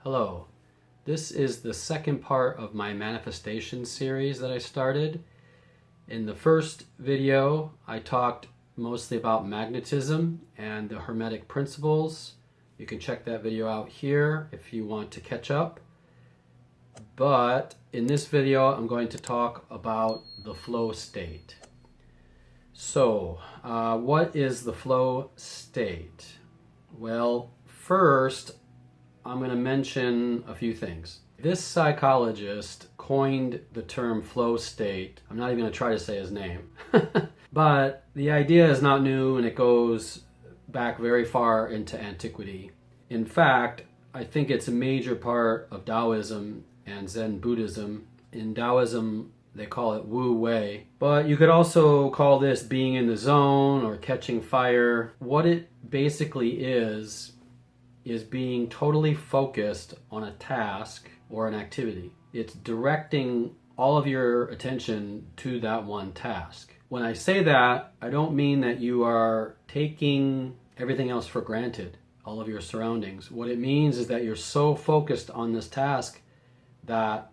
Hello, this is the second part of my manifestation series that I started. In the first video, I talked mostly about magnetism and the Hermetic principles. You can check that video out here if you want to catch up. But in this video, I'm going to talk about the flow state. So, what is the flow state? Well, first, I'm going to mention a few things. This psychologist coined the term flow state. I'm not even going to try to say his name. But the idea is not new and it goes back very far into antiquity. In fact, I think it's a major part of Taoism and Zen Buddhism. In Taoism, they call it Wu Wei. But you could also call this being in the zone or catching fire. What it basically is being totally focused on a task or an activity. It's directing all of your attention to that one task. When I say that, I don't mean that you are taking everything else for granted, all of your surroundings. What it means is that you're so focused on this task that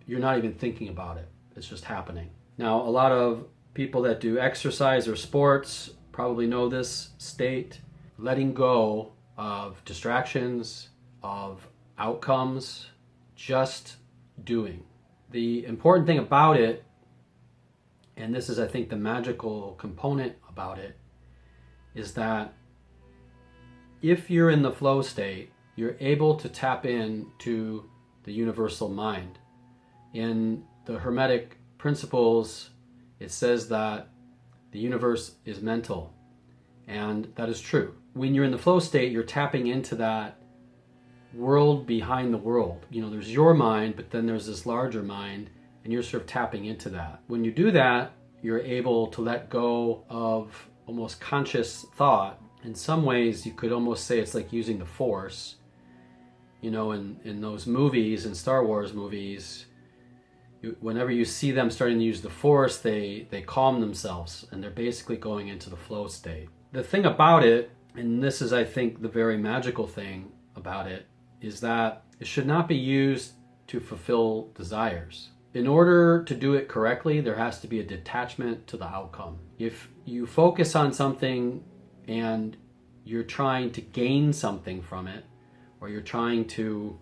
you're not even thinking about it. It's just happening. Now, a lot of people that do exercise or sports probably know this state. Letting go of distractions, of outcomes, just doing. The important thing about it, and this is I think the magical component about it, is that if you're in the flow state, you're able to tap into the universal mind. In the Hermetic principles, it says that the universe is mental, and that is true. When you're in the flow state, you're tapping into that world behind the world. You know, there's your mind, but then there's this larger mind, and you're sort of tapping into that. When you do that, you're able to let go of almost conscious thought. In some ways, you could almost say it's like using the Force. You know, in those movies, in Star Wars movies, whenever you see them starting to use the Force, they calm themselves, and they're basically going into the flow state. The thing about it, and this is, I think, the very magical thing about it, is that it should not be used to fulfill desires. In order to do it correctly, there has to be a detachment to the outcome. If you focus on something and you're trying to gain something from it, or you're trying to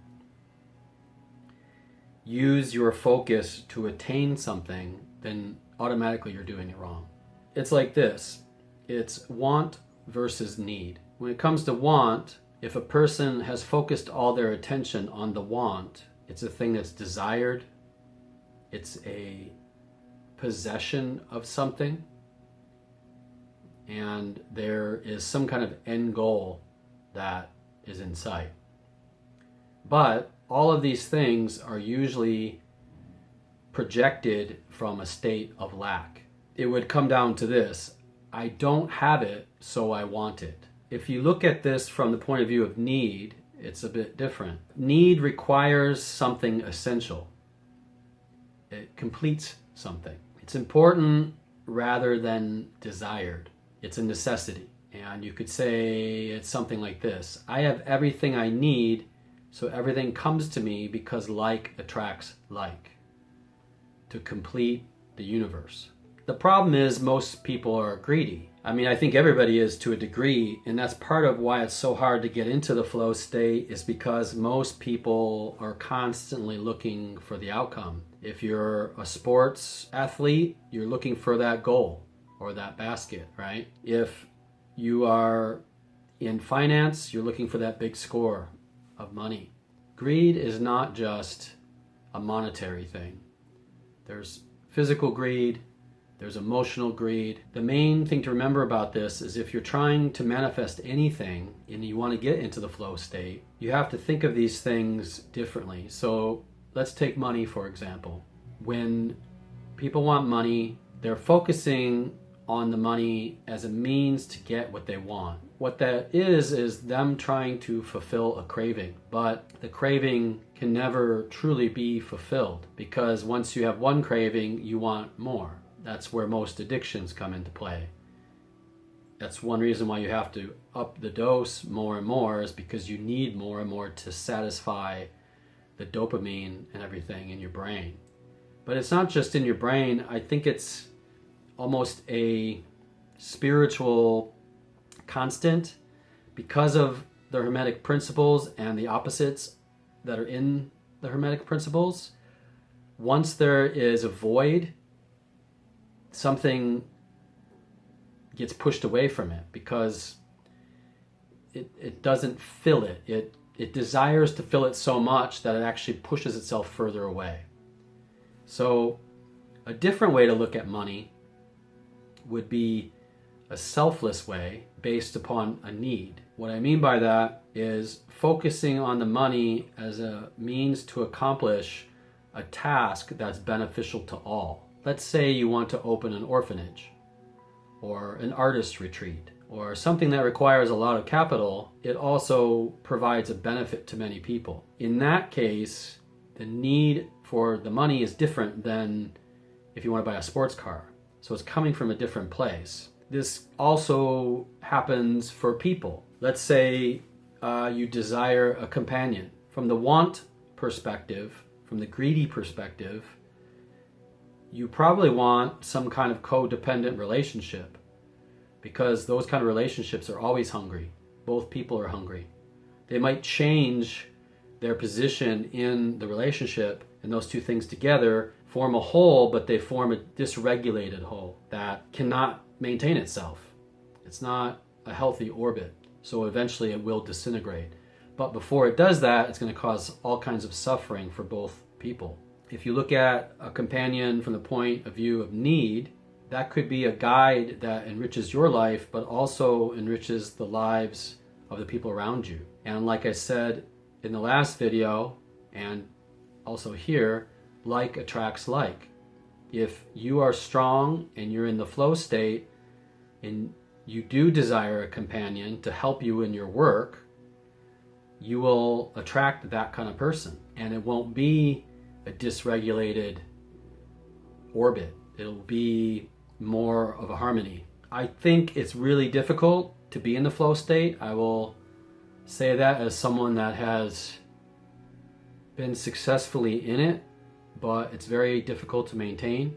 use your focus to attain something, then automatically you're doing it wrong. It's like this. It's want versus need. When it comes to want, if a person has focused all their attention on the want, it's a thing that's desired, it's a possession of something, and there is some kind of end goal that is in sight. But all of these things are usually projected from a state of lack. It would come down to this: I don't have it, so I want it. If you look at this from the point of view of need, it's a bit different. Need requires something essential. It completes something. It's important rather than desired. It's a necessity. And you could say it's something like this: I have everything I need, so everything comes to me because like attracts like, to complete the universe. The problem is most people are greedy. I mean, I think everybody is to a degree, and that's part of why it's so hard to get into the flow state, is because most people are constantly looking for the outcome. If you're a sports athlete, you're looking for that goal or that basket, right? If you are in finance, you're looking for that big score of money. Greed is not just a monetary thing. There's physical greed, there's emotional greed. The main thing to remember about this is if you're trying to manifest anything and you want to get into the flow state, you have to think of these things differently. So let's take money, for example. When people want money, they're focusing on the money as a means to get what they want. What that is them trying to fulfill a craving. But the craving can never truly be fulfilled, because once you have one craving, you want more. That's where most addictions come into play. That's one reason why you have to up the dose more and more, is because you need more and more to satisfy the dopamine and everything in your brain. But it's not just in your brain. I think it's almost a spiritual constant because of the Hermetic principles and the opposites that are in the Hermetic principles. Once there is a void, something gets pushed away from it because it doesn't fill it. It desires to fill it so much that it actually pushes itself further away. So a different way to look at money would be a selfless way based upon a need. What I mean by that is focusing on the money as a means to accomplish a task that's beneficial to all. Let's say you want to open an orphanage or an artist retreat or something that requires a lot of capital. It also provides a benefit to many people. In that case, the need for the money is different than if you want to buy a sports car. So it's coming from a different place. This also happens for people. Let's say you desire a companion. From the want perspective, from the greedy perspective, you probably want some kind of codependent relationship, because those kind of relationships are always hungry. Both people are hungry. They might change their position in the relationship, and those two things together form a whole, but they form a dysregulated whole that cannot maintain itself. It's not a healthy orbit, so eventually it will disintegrate. But before it does that, it's going to cause all kinds of suffering for both people. If you look at a companion from the point of view of need, that could be a guide that enriches your life, but also enriches the lives of the people around you. And like I said in the last video, and also here, like attracts like. If you are strong and you're in the flow state and you do desire a companion to help you in your work, you will attract that kind of person. And it won't be a dysregulated orbit. It'll be more of a harmony. I think it's really difficult to be in the flow state. I will say that as someone that has been successfully in it, but it's very difficult to maintain.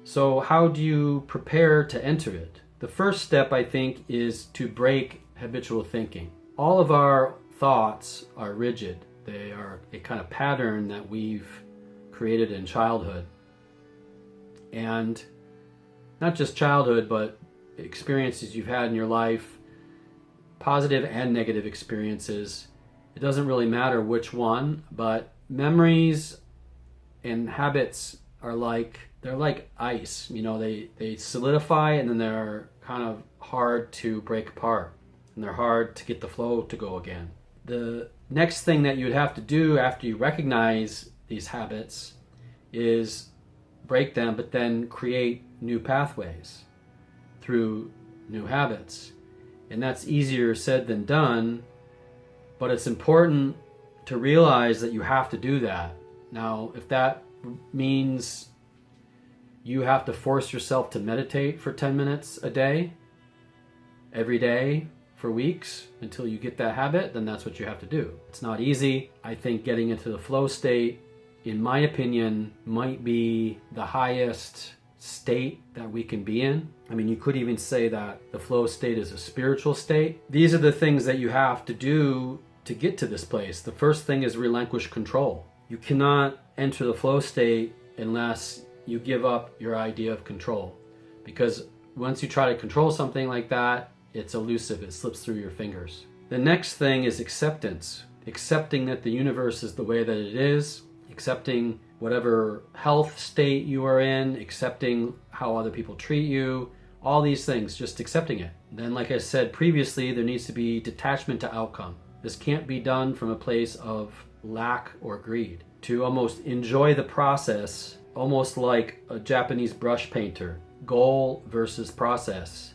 So how do you prepare to enter it? The first step, I think, is to break habitual thinking. All of our thoughts are rigid. They are a kind of pattern that we've created in childhood. And not just childhood, but experiences you've had in your life, positive and negative experiences. It doesn't really matter which one, but memories and habits are they're like ice. You know, they solidify and then they're kind of hard to break apart, and they're hard to get the flow to go again. The next thing that you'd have to do after you recognize these habits is break them, but then create new pathways through new habits. And that's easier said than done, but it's important to realize that you have to do that. Now, if that means you have to force yourself to meditate for 10 minutes a day, every day, for weeks until you get that habit, then that's what you have to do. It's not easy. I think getting into the flow state, in my opinion, might be the highest state that we can be in. I mean, you could even say that the flow state is a spiritual state. These are the things that you have to do to get to this place. The first thing is relinquish control. You cannot enter the flow state unless you give up your idea of control, because once you try to control something like that, it's elusive. It slips through your fingers. The next thing is acceptance. Accepting that the universe is the way that it is, accepting whatever health state you are in, accepting how other people treat you, all these things, just accepting it. Then, like I said previously, there needs to be detachment to outcome. This can't be done from a place of lack or greed. To almost enjoy the process, almost like a Japanese brush painter, goal versus process.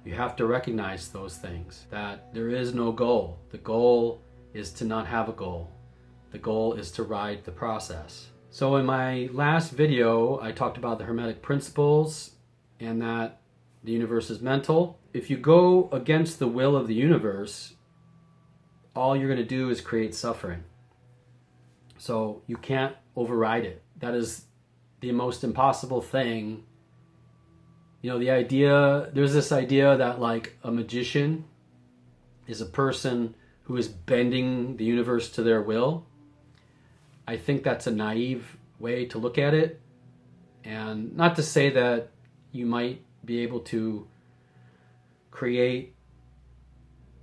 You have to recognize those things, that there is no goal. The goal is to not have a goal. The goal is to ride the process. So in my last video, I talked about the Hermetic principles, and that the universe is mental. If you go against the will of the universe, all you're going to do is create suffering. So you can't override it. That is the most impossible thing. You know, there's this idea that like a magician is a person who is bending the universe to their will. I think that's a naive way to look at it. And not to say that you might be able to create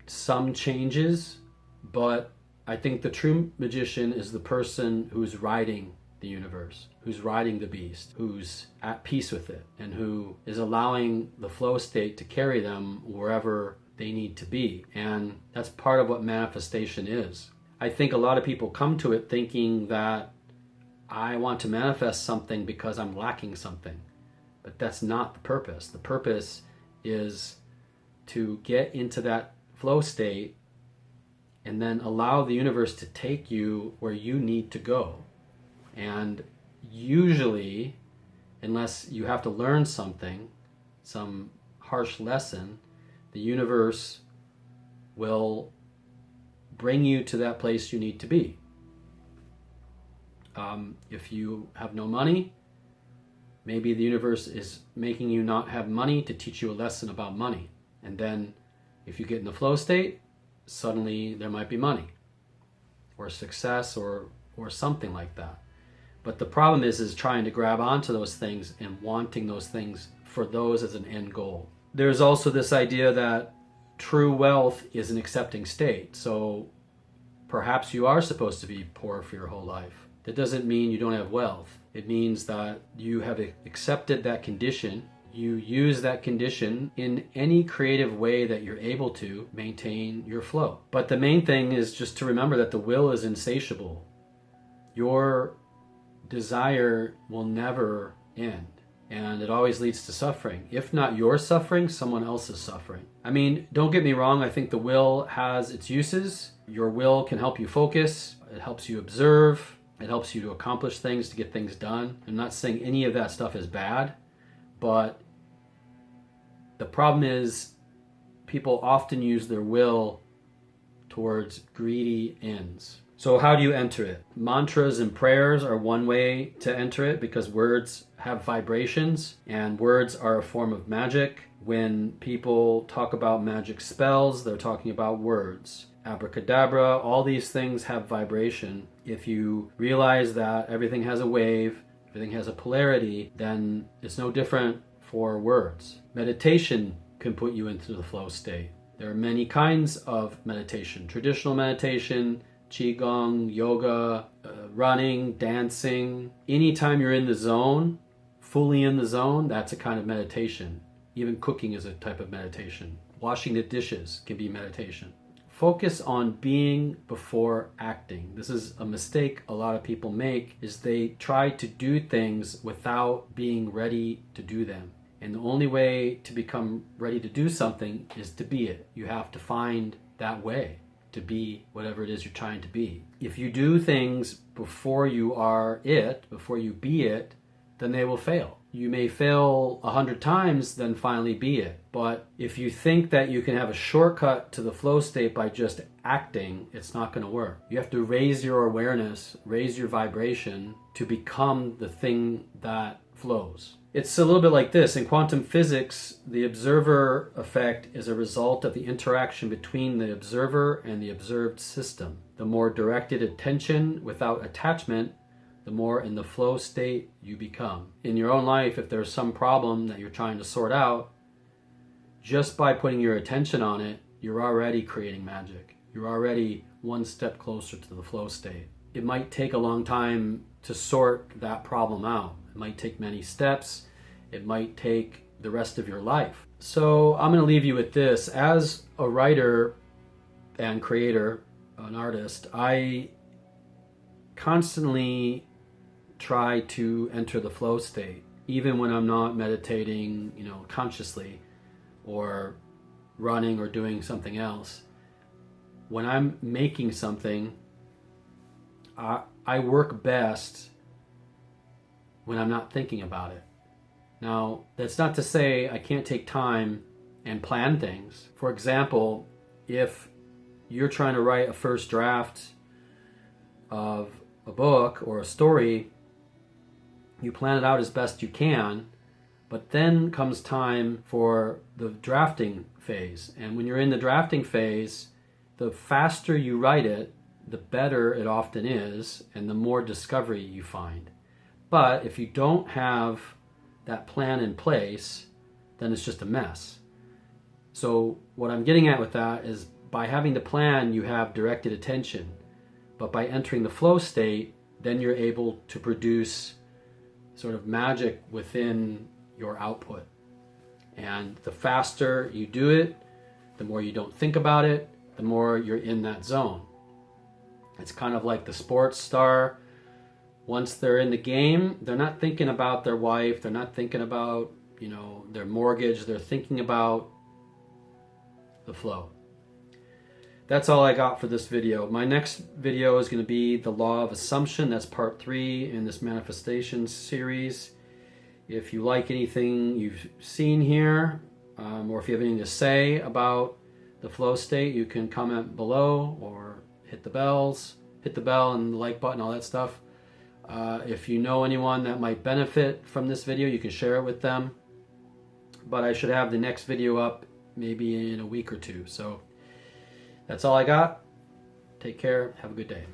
some changes, but I think the true magician is the person who's riding the universe, who's riding the beast, who's at peace with it, and who is allowing the flow state to carry them wherever they need to be. And that's part of what manifestation is. I think a lot of people come to it thinking that I want to manifest something because I'm lacking something. But that's not the purpose. The purpose is to get into that flow state and then allow the universe to take you where you need to go. And usually, unless you have to learn something, some harsh lesson, the universe will bring you to that place you need to be. If you have no money, maybe the universe is making you not have money to teach you a lesson about money. And then if you get in the flow state, suddenly there might be money or success or something like that. But the problem is trying to grab onto those things and wanting those things for those as an end goal. There's also this idea that true wealth is an accepting state. So perhaps you are supposed to be poor for your whole life. That doesn't mean you don't have wealth. It means that you have accepted that condition. You use that condition in any creative way that you're able to maintain your flow. But the main thing is just to remember that the will is insatiable. Your desire will never end, and it always leads to suffering. If not your suffering, someone else's suffering. I mean, don't get me wrong, I think the will has its uses. Your will can help you focus, it helps you observe, it helps you to accomplish things, to get things done. I'm not saying any of that stuff is bad, but the problem is people often use their will towards greedy ends. So how do you enter it? Mantras and prayers are one way to enter it because words have vibrations and words are a form of magic. When people talk about magic spells, they're talking about words. Abracadabra, all these things have vibration. If you realize that everything has a wave, everything has a polarity, then it's no different for words. Meditation can put you into the flow state. There are many kinds of meditation. Traditional meditation, qigong, yoga, running, dancing. Anytime you're in the zone, fully in the zone, that's a kind of meditation. Even cooking is a type of meditation. Washing the dishes can be meditation. Focus on being before acting. This is a mistake a lot of people make, is they try to do things without being ready to do them. And the only way to become ready to do something is to be it. You have to find that way to be whatever it is you're trying to be. If you do things before you are it, before you be it, then they will fail. You may fail 100 times, then finally be it. But if you think that you can have a shortcut to the flow state by just acting, it's not going to work. You have to raise your awareness, raise your vibration to become the thing that flows. It's a little bit like this. In quantum physics, the observer effect is a result of the interaction between the observer and the observed system. The more directed attention without attachment, the more in the flow state you become. In your own life, if there's some problem that you're trying to sort out, just by putting your attention on it, you're already creating magic. You're already one step closer to the flow state. It might take a long time to sort that problem out. It might take many steps. It might take the rest of your life. So I'm going to leave you with this. As a writer and creator, an artist, I constantly try to enter the flow state, even when I'm not meditating, consciously, or running or doing something else. When I'm making something, I work best when I'm not thinking about it. Now, that's not to say I can't take time and plan things. For example, if you're trying to write a first draft of a book or a story, you plan it out as best you can, but then comes time for the drafting phase. And when you're in the drafting phase, the faster you write it, the better it often is, and the more discovery you find. But if you don't have that plan in place, then it's just a mess. So what I'm getting at with that is, by having the plan, you have directed attention. But by entering the flow state, then you're able to produce sort of magic within your output. And the faster you do it, the more you don't think about it, the more you're in that zone. It's kind of like the sports star. Once they're in the game, they're not thinking about their wife, they're not thinking about, their mortgage, they're thinking about the flow. That's all I got for this video. My next video is going to be the law of assumption. That's part 3 in this manifestation series. If you like anything you've seen here, or if you have anything to say about the flow state, you can comment below or hit the bell and the like button, all that stuff. If you know anyone that might benefit from this video, you can share it with them. But I should have the next video up maybe in a week or two. So that's all I got. Take care. Have a good day.